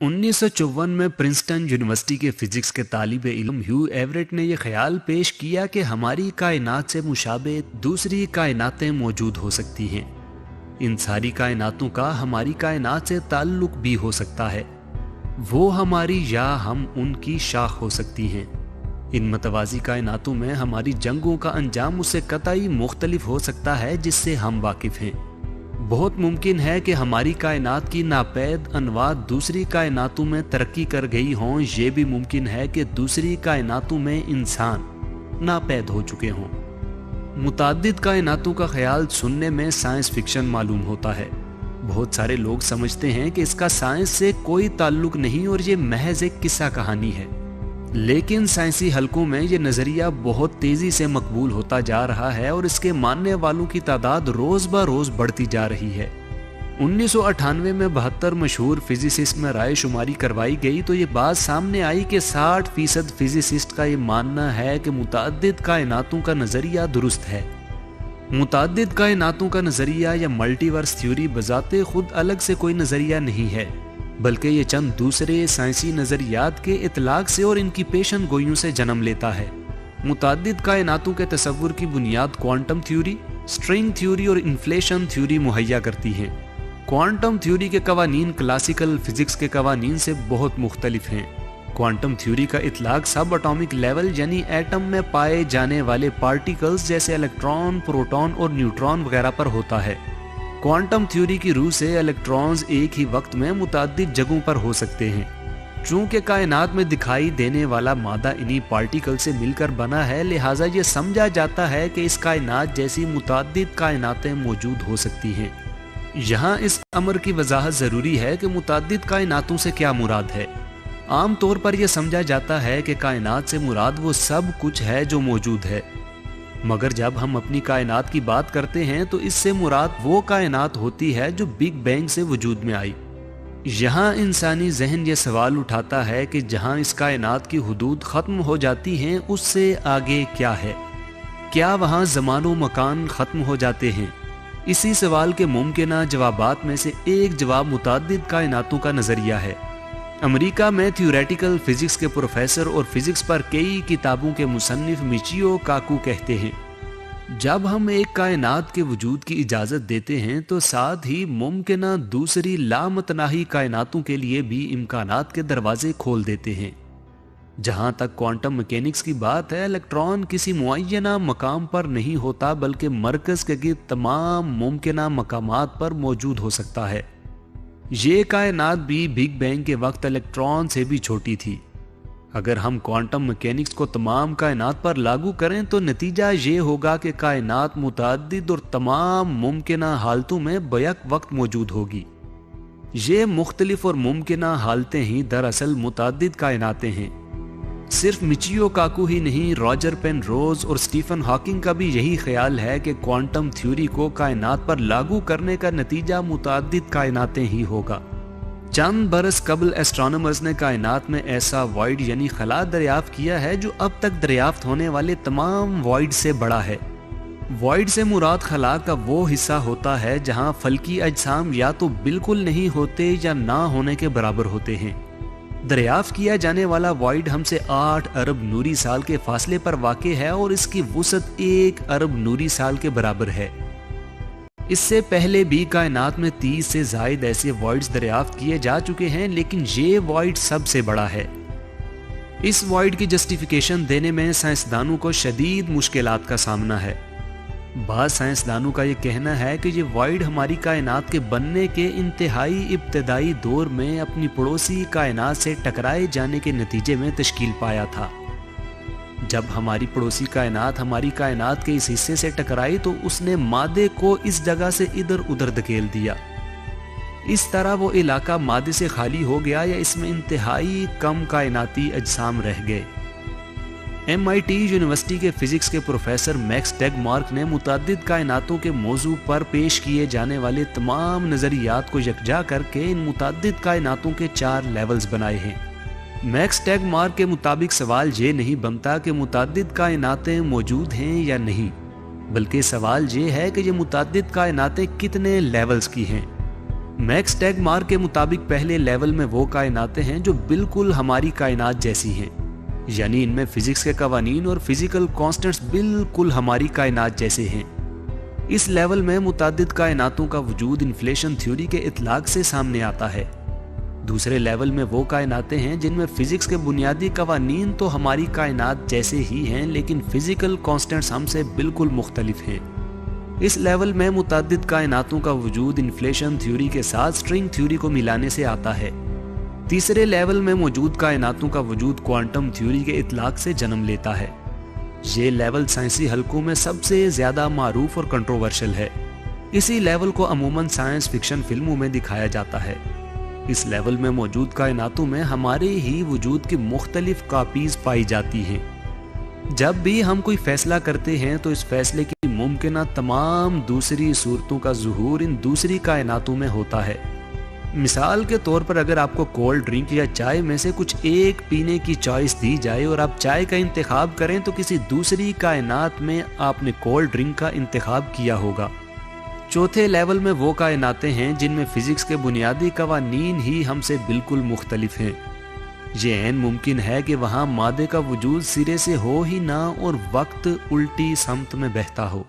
1954 में Princeton university के physics के तालिब इल्म ह्यू एवरेट ने यह ख्याल पेश किया कि हमारी कायनात से मुशाबे दूसरी कायनातें मौजूद हो सकती हैं। इन सारी कायनातों का हमारी कायनात से ताल्लुक भी हो सकता है, वो हमारी या हम उनकी शाख हो सकती हैं। इन मतवाजी कायनातों में हमारी जंगों का अंजाम उससे कतई मुख्तलिफ हो सकता है जिससे हम वाकिफ हैं। बहुत मुमकिन है कि हमारी कायनात की नापैद अनवा दूसरी कायनातों में तरक्की कर गई हों। ये भी मुमकिन है कि दूसरी कायनातों में इंसान नापैद हो चुके हों। मुताद्दिद कायनातों का ख्याल सुनने में साइंस फिक्शन मालूम होता है। बहुत सारे लोग समझते हैं कि इसका साइंस से कोई ताल्लुक नहीं और ये महज एक किस्सा कहानी है, लेकिन साइंसी हलकों में ये नज़रिया बहुत तेज़ी से मकबूल होता जा रहा है और इसके मानने वालों की तादाद रोज़ ब रोज़ बढ़ती जा रही है। 1998 में 72 मशहूर फिजिसिस्ट में राय शुमारी करवाई गई तो ये बात सामने आई कि 60% फिजिसिस्ट का ये मानना है कि मुताद्दिद कायनातों का नज़रिया दुरुस्त है। मुताद्दिद कायनातों का नज़रिया या मल्टीवर्स थ्योरी बजाते खुद अलग से कोई नज़रिया नहीं है, बल्कि ये चंद दूसरे साइंसी नज़रियात के इतलाक से और इनकी पेशन गोइयों से जन्म लेता है। मुताद्दिद कायनातों के तसव्वुर की बुनियाद क्वांटम थ्योरी, स्ट्रिंग थ्योरी और इन्फ्लेशन थ्योरी मुहैया करती हैं। क्वांटम थ्योरी के कवानीन क्लासिकल फिजिक्स के कवानीन से बहुत मुख्तलिफ हैं। क्वांटम थ्योरी का इतलाक सब एटॉमिक लेवल यानी एटम में पाए जाने वाले पार्टिकल्स जैसे इलेक्ट्रॉन, प्रोटॉन और न्यूट्रॉन वगैरह पर होता है। क्वांटम थ्योरी की रूह से इलेक्ट्रॉन्स एक ही वक्त में मुताद्दिद जगहों पर हो सकते हैं। चूंकि कायनात में दिखाई देने वाला मादा इन्हीं पार्टिकल से मिलकर बना है, लिहाजा ये समझा जाता है कि इस कायनात जैसी मुताद्दिद कायनातें मौजूद हो सकती हैं। यहाँ इस अमर की वजाहत ज़रूरी है कि मुताद्दिद कायनातों से क्या मुराद है। आम तौर पर यह समझा जाता है कि कायनात से मुराद वो सब कुछ है जो मौजूद है, मगर जब हम अपनी कायनात की बात करते हैं तो इससे मुराद वो कायनात होती है जो बिग बैंग से वजूद में आई। यहाँ इंसानी जहन ये सवाल उठाता है कि जहाँ इस कायनात की हुदूद ख़त्म हो जाती हैं उससे आगे क्या है? क्या वहाँ ज़मानो मकान ख़त्म हो जाते हैं? इसी सवाल के मुमकिना जवाबात में से एक जवाब मुताद्दिद कायनातों का नज़रिया है। अमेरिका में थ्योरेटिकल फिजिक्स के प्रोफेसर और फिजिक्स पर कई किताबों के मुसन्निफ मिचियो काकू कहते हैं, जब हम एक कायनात के वजूद की इजाज़त देते हैं तो साथ ही मुमकिना दूसरी लामतनाही कायनातों के लिए भी इम्कानात के दरवाजे खोल देते हैं। जहाँ तक क्वांटम मैकेनिक्स की बात है, इलेक्ट्रॉन किसी मुअय्यना मकाम पर नहीं होता बल्कि मरकज़ के गिर्द तमाम मुमकिना मकामात पर मौजूद हो सकता है। ये कायनात भी बिग बैंग के वक्त इलेक्ट्रॉन से भी छोटी थी। अगर हम क्वांटम मैकेनिक्स को तमाम कायनात पर लागू करें तो नतीजा ये होगा कि कायनात मुताद्दिद और तमाम मुमकिना हालतों में बैक वक्त मौजूद होगी। ये मुख्तलिफ और मुमकिना हालतें ही दरअसल मुताद्दिद कायनातें हैं। सिर्फ मिचियो काकू ही नहीं, रॉजर पेनरोज और स्टीफन हॉकिंग का भी यही ख्याल है कि क्वांटम थ्योरी को कायनात पर लागू करने का नतीजा मुताद्दिद कायनातें ही होगा। चंद बरस कबल एस्ट्रोनॉमर्स ने कायनात में ऐसा वॉइड यानी खला दरियाफ्त किया है जो अब तक दरियाफ्त होने वाले तमाम वॉइड से बड़ा है। वॉइड से मुराद खला का वो हिस्सा होता है जहां फल्की अजसाम या तो बिल्कुल नहीं होते या ना होने के बराबर होते हैं। दरियाफ्त किया जाने वाला वॉइड हमसे 8 अरब नूरी साल के फासले पर वाक़े है और इसकी वुसअत 1 अरब नूरी साल के बराबर है। इससे पहले भी कायनात में 30 से ज़ायद ऐसे वॉइड्स दरियाफ्त किए जा चुके हैं, लेकिन ये वॉइड सबसे बड़ा है। इस वॉइड की जस्टिफिकेशन देने में साइंसदानों को शदीद मुश्किलात का सामना है। बाज़ साइंसदानों का ये कहना है कि ये वॉइड हमारी कायनात के बनने के इंतहाई इब्तदाई दौर में अपनी पड़ोसी कायनात से टकराए जाने के नतीजे में तश्कील पाया था। जब हमारी पड़ोसी कायनात हमारी कायनात के इस हिस्से से टकराई तो उसने मादे को इस जगह से इधर उधर धकेल दिया। इस तरह वो इलाका मादे से खाली हो गया या इसमें इंतहाई कम कायनाती अजसाम रह गए। MIT यूनिवर्सिटी के फिजिक्स के प्रोफेसर मैक्स टेगमार्क ने मुताद्दिद कायनातों के मौजू पर पेश किए जाने वाले तमाम नज़रियात को यकजा करके इन मुताद्दिद कायनातों के 4 लेवल्स बनाए हैं। मैक्स टेगमार्क के मुताबिक सवाल ये नहीं बनता कि मुताद्दिद कायनातें मौजूद हैं या नहीं, बल्कि सवाल ये है कि ये मुताद्दिद कायनातें कितने लेवल्स की हैं। मैक्स टैगमार्क के मुताबिक पहले लेवल में वो कायनातें हैं जो बिल्कुल हमारी कायनात जैसी हैं, यानी इनमें फिजिक्स के कवानीन और फिजिकल कांस्टेंट्स बिल्कुल हमारी कायनात जैसे हैं। इस लेवल में मुताद्दिद कायनातों का वजूद इन्फ्लेशन थ्योरी के इतलाक से सामने आता है। दूसरे लेवल में वो कायनातें हैं जिनमें फिजिक्स के बुनियादी कवानीन तो हमारी कायनात जैसे ही हैं, लेकिन फिजिकल कांस्टेंट्स हमसे बिल्कुल मुख्तलिफ हैं। इस लेवल में मुताद्दिद कायनातों का वजूद इन्फ्लेशन थ्योरी के साथ स्ट्रिंग थ्योरी को मिलाने से आता है। तीसरे लेवल में मौजूद कायनातों का वजूद क्वांटम थ्योरी के इतलाक से जन्म लेता है। ये लेवल साइंसी हलकों में सबसे ज्यादा मारूफ और कंट्रोवर्शियल है। इसी लेवल को अमूमन साइंस फिक्शन फिल्मों में दिखाया जाता है। इस लेवल में मौजूद कायनातों में हमारे ही वजूद की मुख्तलिफ कॉपीज पाई जाती हैं। जब भी हम कोई फैसला करते हैं तो इस फैसले की मुमकिन तमाम दूसरी सूरतों का ज़ुहूर इन दूसरी कायनातों में होता है। मिसाल के तौर पर अगर आपको कोल्ड ड्रिंक या चाय में से कुछ एक पीने की चॉइस दी जाए और आप चाय का इंतखाब करें, तो किसी दूसरी कायनात में आपने कोल्ड ड्रिंक का इंतखाब किया होगा। चौथे लेवल में वो कायनातें हैं जिनमें फिजिक्स के बुनियादी कवानीन ही हमसे बिल्कुल मुख्तलिफ हैं। ये ऐन मुमकिन है कि वहाँ मादे का वजूद सिरे से हो ही ना और वक्त उल्टी समत में बहता हो।